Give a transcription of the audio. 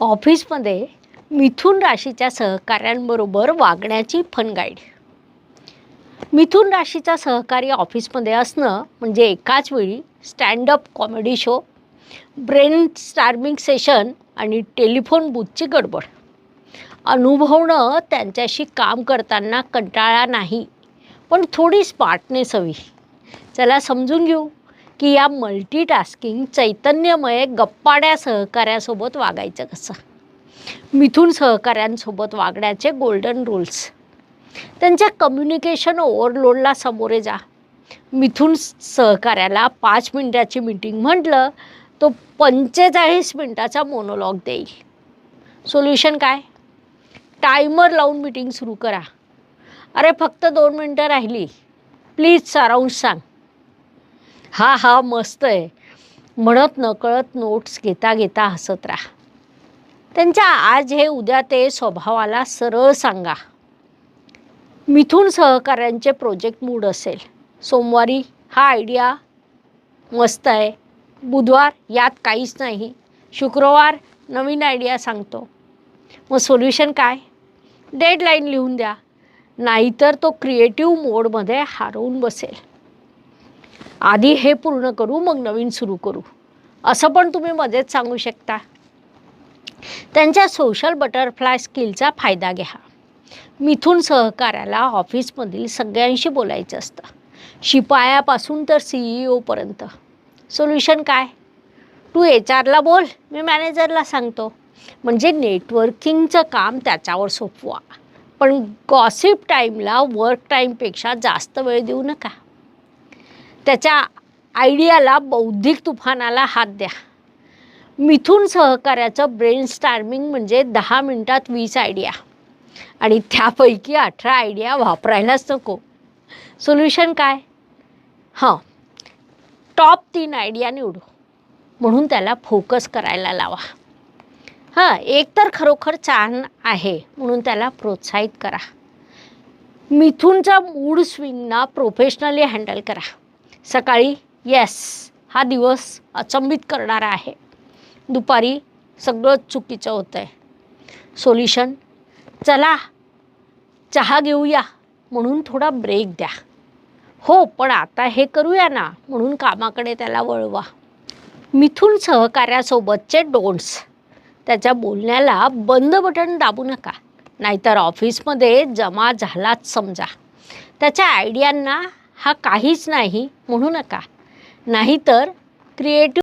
ऑफिसमध्ये मिथुन राशीच्या सहकाऱ्यांबरोबर वागण्याची फन गाईड. मिथुन राशीचा सहकारी ऑफिसमध्ये असणं म्हणजे एकाच वेळी standup comedy show, brainstorming session आणि टेलिफोन बूथची गडबड. अनुभवणं त्यांच्याशी काम करताना कंटाळा नाही, पण थोडी स्मार्टनेस हवी. चला समजून घेऊ की या मल्टीटास्किंग चैतन्यमय गप्पाड्या सहकार्यासोबत वागायचं कसं. मिथुन सहकाऱ्यांसोबत वागण्याचे गोल्डन रूल्स. त्यांच्या कम्युनिकेशन ओव्हरलोडला सामोरे जा. मिथुन सहकार्याला 5 मिनिटाची मीटिंग म्हटलं तो 45 मिनिटाचा मोनोलॉग देईल. सोल्युशन काय? टायमर लावून मीटिंग सुरू करा. अरे फक्त 2 मिनटं राहिली, प्लीज सारांश सांग. हा मस्त आहे म्हणत नकळत नोट्स घेता घेता हसत राहा. त्यांच्या आज हे उद्या ते स्वभावाला सरळ सांगा. मिथुन सहकाऱ्यांचे प्रोजेक्ट मूड असेल, सोमवारी हा आयडिया मस्त आहे, बुधवार यात काहीच नाही, शुक्रवार नवीन आयडिया सांगतो. मग सोल्युशन काय? डेडलाईन लिहून द्या, नाहीतर तो क्रिएटिव्ह मोडमध्ये हरवून बसेल. आधी हे पूर्ण करू मग नवीन सुरू करू, असं पण तुम्ही मध्येच सांगू शकता. त्यांच्या सोशल बटरफ्लाय स्किलचा फायदा घ्या. मिथुन सहकार्याला ऑफिसमधील सगळ्यांशी बोलायचं असतं, शिपायापासून तर CEO पर्यंत. सोल्युशन काय? तू HR ला बोल, मी मॅनेजरला सांगतो. म्हणजे नेटवर्किंगचं काम त्याच्यावर सोपवा, पण गॉसिप टाईमला वर्क टाईमपेक्षा जास्त वेळ देऊ नका. त्याच्या आयडियाला बौद्धिक तुफानाला हात द्या. मिथुन सहकार्याचं ब्रेन स्टार्मिंग म्हणजे 10 मिनिटात 20 आयडिया आणि त्यापैकी 18 आयडिया वापरायलाच नको. सोल्युशन काय? टॉप 3 आयडिया निवडू, म्हणून त्याला फोकस करायला लावा. एक तर खरोखर छान आहे म्हणून त्याला प्रोत्साहित करा. मिथुनचा मूड स्विंगना प्रोफेशनली हँडल करा. सकाळी येस, हा दिवस अचंबित करणारा आहे, दुपारी सगळं चुकीचं होतं आहे. सोल्युशन, चला चहा घेऊया म्हणून थोडा ब्रेक द्या. हो पण आता हे करूया ना म्हणून कामाकडे त्याला वळवा. मिथुन सहकार्यासोबतचे डोंट्स. त्याच्या बोलण्याला बंद बटन दाबू नका, नाहीतर ऑफिसमध्ये जमा झालाच समजा. त्याच्या आयडियांना हा काहीच नाही म्हणू नका, नाहीतर क्रिएटिव्ह